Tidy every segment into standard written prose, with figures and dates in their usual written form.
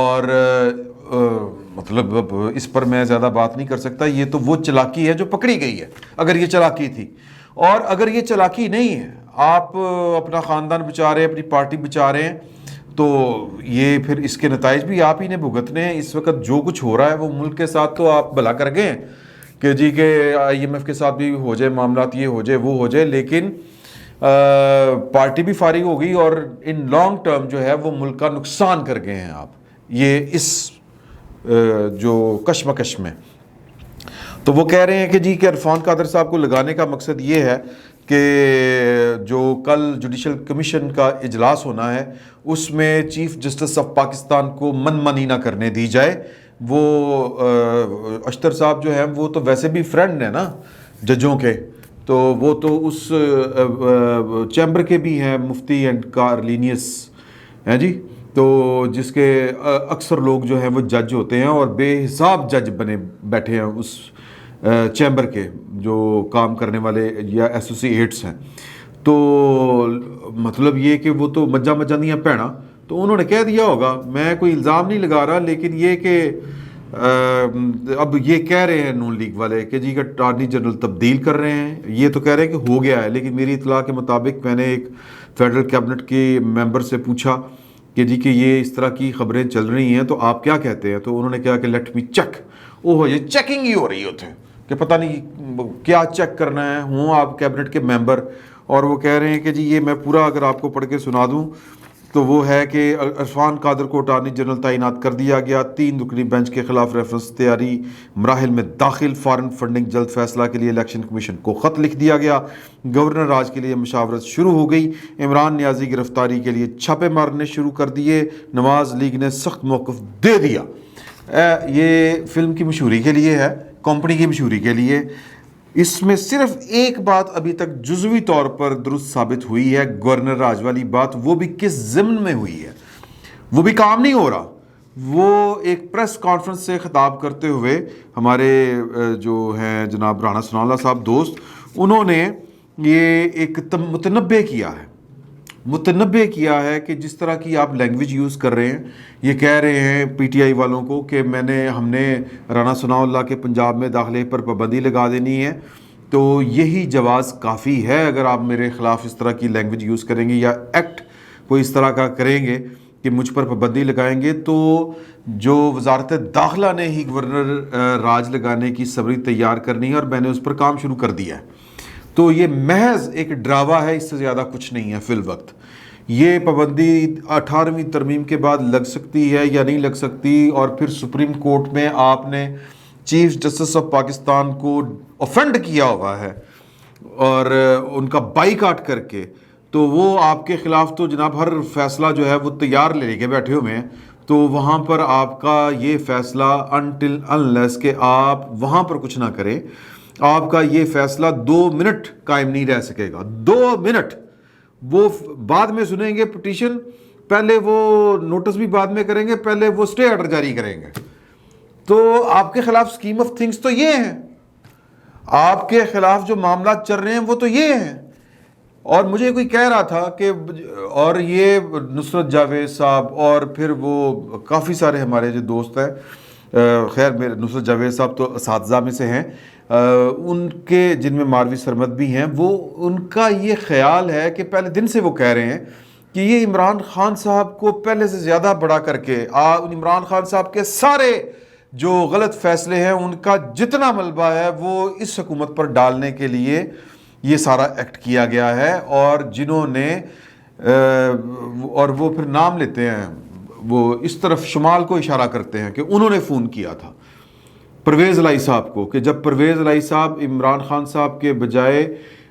اور مطلب اب اس پر میں زیادہ بات نہیں کر سکتا. یہ تو وہ چلاکی ہے جو پکڑی گئی ہے, اگر یہ چلاکی تھی. اور اگر یہ چلاکی نہیں ہے, آپ اپنا خاندان بچا رہے ہیں, اپنی پارٹی بچا رہے ہیں, تو یہ پھر اس کے نتائج بھی آپ ہی نے بھگتنے ہیں. اس وقت جو کچھ ہو رہا ہے وہ ملک کے ساتھ تو آپ بھلا کر گئے کہ جی کہ IMF کے ساتھ بھی ہو جائے معاملات, یہ ہو جائے وہ ہو جائے, لیکن پارٹی بھی فارغ ہو گئی اور ان لانگ ٹرم جو ہے وہ ملک کا نقصان کر گئے ہیں آپ یہ اس جو کشمکش میں. تو وہ کہہ رہے ہیں کہ جی کہ عرفان قادر صاحب کو لگانے کا مقصد یہ ہے کہ جو کل جوڈیشل کمیشن کا اجلاس ہونا ہے اس میں چیف جسٹس آف پاکستان کو منمانی نہ کرنے دی جائے. وہ اشتر صاحب جو ہیں وہ تو ویسے بھی فرینڈ ہیں نا ججوں کے, تو وہ تو اس چیمبر کے بھی ہیں, مفتی اینڈ کارلینیس ہیں جی, تو جس کے اکثر لوگ جو ہیں وہ جج ہوتے ہیں اور بے حساب جج بنے بیٹھے ہیں اس چیمبر کے جو کام کرنے والے یا ایسوسیٹس ہیں. تو مطلب یہ کہ وہ تو مجا نہیں پہنا, تو انہوں نے کہہ دیا ہوگا, میں کوئی الزام نہیں لگا رہا, لیکن یہ کہ اب یہ کہہ رہے ہیں نون لیگ والے کہ جی کہ اٹارنی جنرل تبدیل کر رہے ہیں. یہ تو کہہ رہے ہیں کہ ہو گیا ہے, لیکن میری اطلاع کے مطابق میں نے ایک فیڈرل کیبنٹ کے ممبر سے پوچھا کہ جی کہ یہ اس طرح کی خبریں چل رہی ہیں تو آپ کیا کہتے ہیں, تو انہوں نے کہا کہ لیٹ می چیک. اوہ یہ چیکنگ ہی ہو رہی ہوتے ہیں کہ پتہ نہیں کیا چیک کرنا ہے. ہوں آپ کیبنٹ کے ممبر, اور وہ کہہ رہے ہیں کہ جی یہ میں پورا اگر آپ کو پڑھ کے سنا دوں تو وہ ہے کہ عرفان قادر کو اٹارنی جنرل تعینات کر دیا گیا. 3 رکنی بینچ کے خلاف ریفرنس تیاری مراحل میں داخل. فارن فنڈنگ جلد فیصلہ کے لیے الیکشن کمیشن کو خط لکھ دیا گیا. گورنر راج کے لیے مشاورت شروع ہو گئی. عمران نیازی گرفتاری کے لیے چھاپے مارنے شروع کر دیے. نواز لیگ نے سخت موقف دے دیا. یہ فلم کی مشہوری کے لیے ہے, کمپنی کی مشہوری کے لیے. اس میں صرف ایک بات ابھی تک جزوی طور پر درست ثابت ہوئی ہے, گورنر راج والی بات, وہ بھی کس ضمن میں ہوئی ہے, وہ بھی کام نہیں ہو رہا. وہ ایک پریس کانفرنس سے خطاب کرتے ہوئے ہمارے جو ہیں جناب رانا ثناء اللہ صاحب دوست, انہوں نے یہ ایک متنبع کیا ہے کہ جس طرح کی آپ لینگویج یوز کر رہے ہیں, یہ کہہ رہے ہیں PTI والوں کو کہ ہم نے رانا ثناء اللہ کے پنجاب میں داخلے پر پابندی لگا دینی ہے, تو یہی جواز کافی ہے. اگر آپ میرے خلاف اس طرح کی لینگویج یوز کریں گے یا ایکٹ کوئی اس طرح کا کریں گے کہ مجھ پر پابندی لگائیں گے, تو جو وزارت داخلہ نے ہی گورنر راج لگانے کی سبری تیار کرنی ہے اور میں نے اس پر کام شروع کر دیا ہے. تو یہ محض ایک ڈراوا ہے, اس سے زیادہ کچھ نہیں ہے فی الوقت. یہ پابندی 18ویں ترمیم کے بعد لگ سکتی ہے یا نہیں لگ سکتی, اور پھر سپریم کورٹ میں آپ نے چیف جسٹس آف پاکستان کو اوفینڈ کیا ہوا ہے اور ان کا بائیکاٹ کر کے, تو وہ آپ کے خلاف تو جناب ہر فیصلہ جو ہے وہ تیار لے کے بیٹھے ہوئے ہیں. تو وہاں پر آپ کا یہ فیصلہ انٹل انلیس کہ آپ وہاں پر کچھ نہ کریں, آپ کا یہ فیصلہ 2 منٹ قائم نہیں رہ سکے گا. 2 منٹ وہ بعد میں سنیں گے پٹیشن, پہلے وہ نوٹس بھی بعد میں کریں گے, پہلے وہ سٹے آرڈر جاری کریں گے. تو آپ کے خلاف سکیم آف تھنگس تو یہ ہیں, آپ کے خلاف جو معاملات چل رہے ہیں وہ تو یہ ہیں. اور مجھے کوئی کہہ رہا تھا کہ اور یہ نصرت جاوید صاحب اور پھر وہ کافی سارے ہمارے جو دوست ہیں, خیر میرے نصرت جاوید صاحب تو اساتذہ میں سے ہیں, ان کے جن میں ماروی سرمد بھی ہیں, وہ ان کا یہ خیال ہے کہ پہلے دن سے وہ کہہ رہے ہیں کہ یہ عمران خان صاحب کو پہلے سے زیادہ بڑا کر کے عمران خان صاحب کے سارے جو غلط فیصلے ہیں ان کا جتنا ملبہ ہے وہ اس حکومت پر ڈالنے کے لیے یہ سارا ایکٹ کیا گیا ہے. اور جنہوں نے اور وہ پھر نام لیتے ہیں, وہ اس طرف شمال کو اشارہ کرتے ہیں کہ انہوں نے فون کیا تھا پرویز الہی صاحب کو, کہ جب پرویز الہی صاحب عمران خان صاحب کے بجائے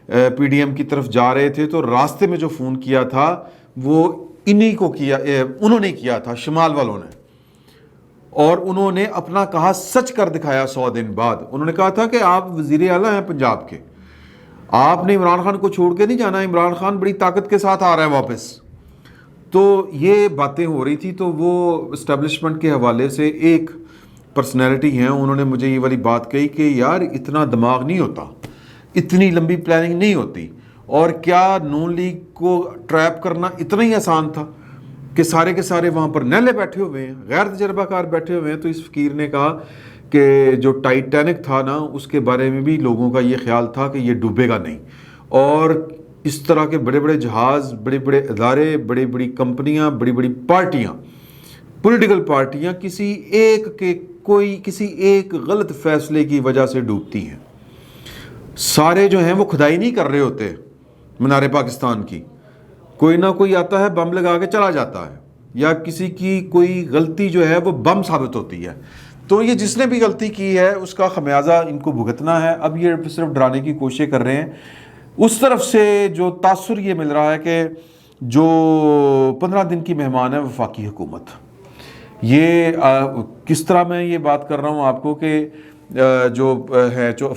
PDM کی طرف جا رہے تھے تو راستے میں جو فون کیا تھا وہ انہی کو کیا, انہوں نے کیا تھا, شمال والوں نے. اور انہوں نے اپنا کہا سچ کر دکھایا 100 دن بعد. انہوں نے کہا تھا کہ آپ وزیر اعلیٰ ہیں پنجاب کے, آپ نے عمران خان کو چھوڑ کے نہیں جانا, عمران خان بڑی طاقت کے ساتھ آ رہا ہے واپس. تو یہ باتیں ہو رہی تھی. تو وہ اسٹیبلشمنٹ کے حوالے سے ایک پرسنالٹی ہیں, انہوں نے مجھے یہ والی بات کہی کہ یار اتنا دماغ نہیں ہوتا, اتنی لمبی پلاننگ نہیں ہوتی, اور کیا نون لیگ کو ٹریپ کرنا اتنا ہی آسان تھا. کہ سارے کے سارے وہاں پر نیلے بیٹھے ہوئے ہیں, غیر تجربہ کار بیٹھے ہوئے ہیں. تو اس فقیر نے کہا کہ جو ٹائٹینک تھا نا, اس کے بارے میں بھی لوگوں کا یہ خیال تھا کہ یہ ڈوبے گا نہیں, اور اس طرح کے بڑے بڑے جہاز, بڑے بڑے ادارے, بڑی بڑی کمپنیاں, بڑی بڑی پارٹیاں, پولیٹیکل پارٹیاں کسی ایک غلط فیصلے کی وجہ سے ڈوبتی ہیں. سارے جو ہیں وہ کھدائی نہیں کر رہے ہوتے مینار پاکستان کی, کوئی نہ کوئی آتا ہے بم لگا کے چلا جاتا ہے, یا کسی کی کوئی غلطی جو ہے وہ بم ثابت ہوتی ہے. تو یہ جس نے بھی غلطی کی ہے اس کا خمیازہ ان کو بھگتنا ہے. اب یہ صرف ڈرانے کی کوشش کر رہے ہیں. اس طرف سے جو تاثر یہ مل رہا ہے کہ جو 15 دن کی مہمان ہے وفاقی حکومت, یہ کس طرح میں یہ بات کر رہا ہوں آپ کو کہ جو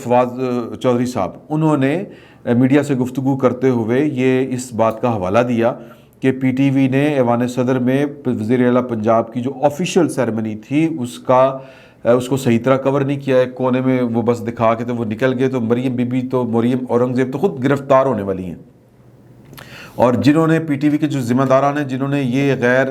فواد چودھری صاحب, انہوں نے میڈیا سے گفتگو کرتے ہوئے یہ اس بات کا حوالہ دیا کہ پی ٹی وی نے ایوان صدر میں وزیر اعلیٰ پنجاب کی جو آفیشیل سیریمنی تھی اس کو صحیح طرح کور نہیں کیا ہے. کونے میں وہ بس دکھا کے تو وہ نکل گئے. تو مریم بی بی تو مریم اورنگزیب تو خود گرفتار ہونے والی ہیں, اور جنہوں نے پی ٹی وی کے جو ذمہ داران ہیں جنہوں نے یہ غیر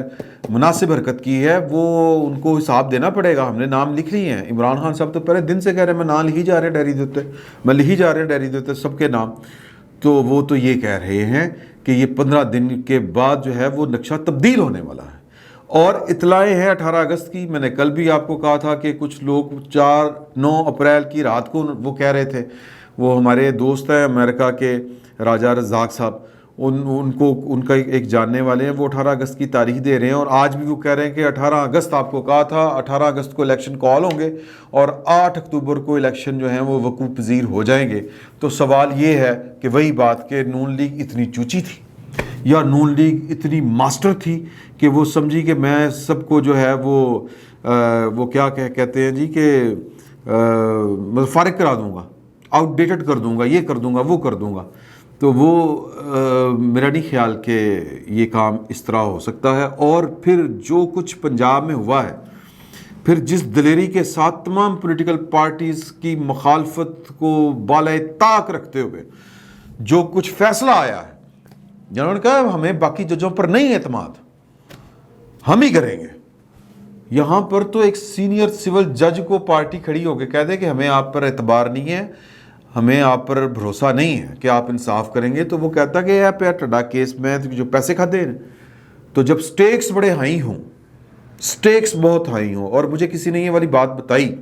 مناسب حرکت کی ہے وہ ان کو حساب دینا پڑے گا. ہم نے نام لکھ لیے ہیں. عمران خان صاحب تو پہلے دن سے کہہ رہے ہیں میں نام لکھی جا رہے ہیں ڈائری دیتے, میں لکھی جا رہے ہیں ڈائری دیتے سب کے نام. تو وہ تو یہ کہہ رہے ہیں کہ یہ 15 دن کے بعد جو ہے وہ نقشہ تبدیل ہونے والا ہے. اور اطلاعیں ہیں 18 اگست کی. میں نے کل بھی آپ کو کہا تھا کہ کچھ لوگ 9 اپریل کی رات کو وہ کہہ رہے تھے, وہ ہمارے دوست ہیں امریکہ کے راجہ رزاق صاحب, ان کا ایک جاننے والے ہیں, وہ 18 اگست کی تاریخ دے رہے ہیں. اور آج بھی وہ کہہ رہے ہیں کہ 18 اگست آپ کو کہا تھا, 18 اگست کو الیکشن کال ہوں گے اور 8 اکتوبر کو الیکشن جو ہیں وہ وقوع پذیر ہو جائیں گے. تو سوال یہ ہے کہ وہی بات کہ نون لیگ اتنی چوچی تھی یا نون لیگ اتنی ماسٹر تھی کہ وہ سمجھی کہ میں سب کو جو ہے وہ کیا کہتے ہیں جی کہ فارغ کرا دوں گا, آؤٹ ڈیٹڈ کر دوں گا, یہ کر دوں گا, وہ کر دوں گا. تو وہ میرا نہیں خیال کہ یہ کام اس طرح ہو سکتا ہے. اور پھر جو کچھ پنجاب میں ہوا ہے, پھر جس دلیری کے ساتھ تمام پولیٹیکل پارٹیز کی مخالفت کو بالائے طاق رکھتے ہوئے جو کچھ فیصلہ آیا ہے, جنہوں نے کہا ہمیں باقی ججوں پر نہیں اعتماد, ہم ہی کریں گے. یہاں پر تو ایک سینئر سول جج کو پارٹی کھڑی ہو کے کہہ دے کہ ہمیں آپ پر اعتبار نہیں ہے, ہمیں آپ پر بھروسہ نہیں ہے کہ آپ انصاف کریں گے. تو وہ کہتا کہ یہ پہ ٹڈا کیس میں جو پیسے کھاتے ہیں. تو جب سٹیکس بڑے ہائی ہوں, سٹیکس بہت ہائی ہوں, اور مجھے کسی نے یہ والی بات بتائی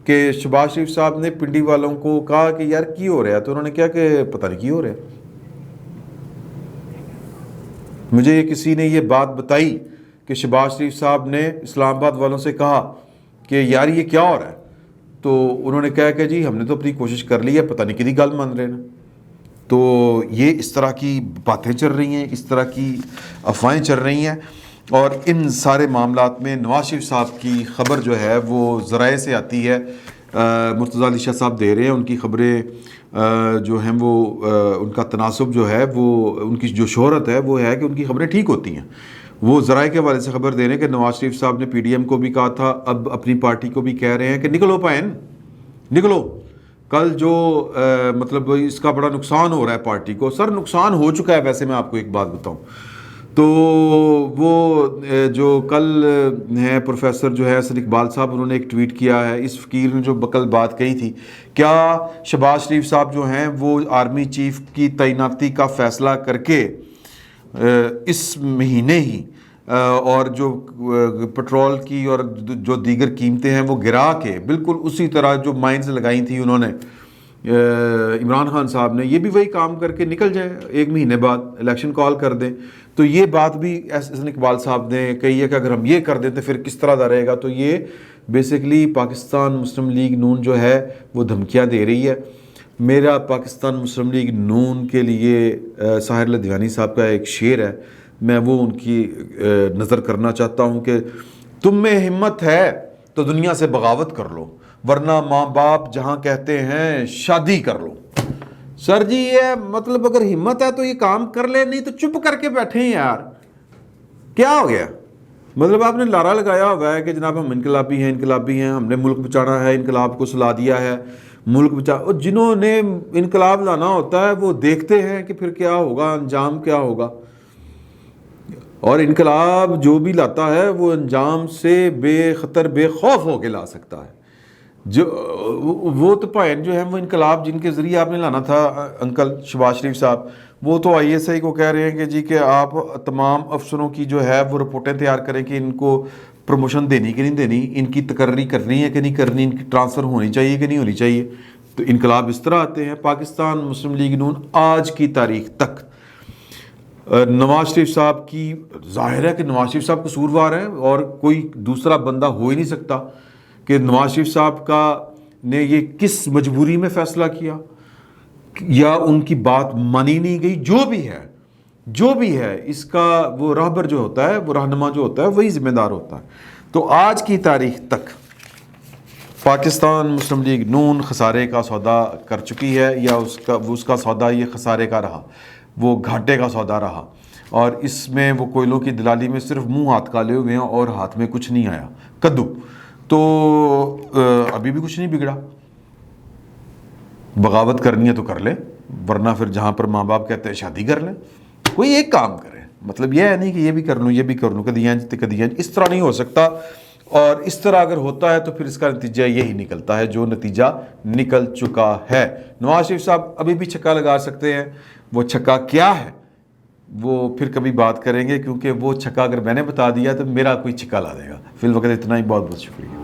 کہ شہباز شریف صاحب نے پنڈی والوں کو کہا کہ یار کی ہو رہا ہے, تو انہوں نے کہا کہ پتہ نہیں کی ہو رہا ہے. مجھے کسی نے یہ بات بتائی کہ شہباز شریف صاحب نے اسلام آباد والوں سے کہا کہ یار یہ کیا ہو رہا ہے, تو انہوں نے کہا کہ جی ہم نے تو اپنی کوشش کر لی ہے, پتہ نہیں کدی گل مان رہے ہیں. تو یہ اس طرح کی باتیں چل رہی ہیں, اس طرح کی افواہیں چل رہی ہیں. اور ان سارے معاملات میں نواز شریف صاحب کی خبر جو ہے وہ ذرائع سے آتی ہے. مرتضیٰ علی شاہ صاحب دے رہے ہیں, ان کی خبریں جو ہیں وہ ان کا تناسب جو ہے وہ ان کی جو شہرت ہے وہ ہے کہ ان کی خبریں ٹھیک ہوتی ہیں. وہ ذرائع کے حوالے سے خبر دے رہے ہیں کہ نواز شریف صاحب نے پی ڈی ایم کو بھی کہا تھا, اب اپنی پارٹی کو بھی کہہ رہے ہیں کہ نکلو پائن نکلو. کل جو مطلب اس کا بڑا نقصان ہو رہا ہے پارٹی کو. سر نقصان ہو چکا ہے. ویسے میں آپ کو ایک بات بتاؤں تو وہ جو کل ہیں پروفیسر جو ہے حسن اقبال صاحب, انہوں نے ایک ٹویٹ کیا ہے. اس فقیر نے جو کل بات کہی تھی, کیا شہباز شریف صاحب جو ہیں وہ آرمی چیف کی تعیناتی کا فیصلہ کر کے اس مہینے ہی اور جو پٹرول کی اور جو دیگر قیمتیں ہیں وہ گرا کے بالکل اسی طرح جو مائنز لگائی تھیں انہوں نے عمران خان صاحب نے, یہ بھی وہی کام کر کے نکل جائے, 1 مہینے بعد الیکشن کال کر دیں. تو یہ بات بھی حسن اقبال صاحب نے کہی ہے کہ اگر ہم یہ کر دیں تو پھر کس طرح کا رہے گا. تو یہ بیسکلی پاکستان مسلم لیگ نون جو ہے وہ دھمکیاں دے رہی ہے. میرا پاکستان مسلم لیگ نون کے لیے ساحر لدھیانی صاحب کا ایک شعر ہے, میں وہ ان کی نظر کرنا چاہتا ہوں کہ تم میں ہمت ہے تو دنیا سے بغاوت کر لو, ورنہ ماں باپ جہاں کہتے ہیں شادی کر لو. سر جی یہ مطلب اگر ہمت ہے تو یہ کام کر لے, نہیں تو چپ کر کے بیٹھے ہیں یار. کیا ہو گیا؟ مطلب آپ نے لارا لگایا ہوا ہے کہ جناب ہم انقلابی ہیں, ہم نے ملک بچانا ہے, انقلاب کو سلا دیا ہے, ملک بچا. اور جنہوں نے انقلاب لانا ہوتا ہے وہ دیکھتے ہیں کہ پھر کیا ہوگا, انجام کیا ہوگا. اور انقلاب جو بھی لاتا ہے وہ انجام سے بے خطر بے خوف ہو کے لا سکتا ہے. جو وہ تو پوائنٹ جو ہے وہ انقلاب جن کے ذریعے آپ نے لانا تھا انکل شہباز شریف صاحب، وہ تو آئی ایس آئی کو کہہ رہے ہیں کہ جی کہ آپ تمام افسروں کی جو ہے وہ رپورٹیں تیار کریں کہ ان کو پروموشن دینی کہ نہیں دینی، ان کی تقرری کرنی ہے کہ نہیں کرنی، ان کی ٹرانسفر ہونی چاہیے کہ نہیں ہونی چاہیے. تو انقلاب اس طرح آتے ہیں. پاکستان مسلم لیگ نون آج کی تاریخ تک نواز شریف صاحب کی، ظاہر ہے کہ نواز شریف صاحب قصوروار ہیں اور کوئی دوسرا بندہ ہو ہی نہیں سکتا کہ نواز شریف صاحب کا نے یہ کس مجبوری میں فیصلہ کیا یا ان کی بات مانی نہیں گئی. جو بھی ہے اس کا وہ راہبر جو ہوتا ہے، وہ رہنما جو ہوتا ہے، وہی ذمہ دار ہوتا ہے. تو آج کی تاریخ تک پاکستان مسلم لیگ نون خسارے کا سودا کر چکی ہے، یا اس کا سودا یہ خسارے کا رہا، وہ گھاٹے کا سودا رہا. اور اس میں وہ کوئلوں کی دلالی میں صرف منہ ہاتھ کالے ہوئے ہیں اور ہاتھ میں کچھ نہیں آیا، کدو. تو ابھی بھی کچھ نہیں بگڑا. بغاوت کرنی ہے تو کر لیں، ورنہ پھر جہاں پر ماں باپ کہتے ہیں شادی کر لیں. کوئی ایک کام کریں. مطلب یہ ہے نہیں کہ یہ بھی کر لوں یہ بھی کر لوں، کدیاں اس طرح نہیں ہو سکتا. اور اس طرح اگر ہوتا ہے تو پھر اس کا نتیجہ یہی نکلتا ہے جو نتیجہ نکل چکا ہے. نواز شریف صاحب ابھی بھی چھکا لگا سکتے ہیں. وہ چھکا کیا ہے وہ پھر کبھی بات کریں گے، کیونکہ وہ چھکا اگر میں نے بتا دیا تو میرا کوئی چھکا لا دے گا. فی الوقت اتنا ہی. بہت بہت شکریہ.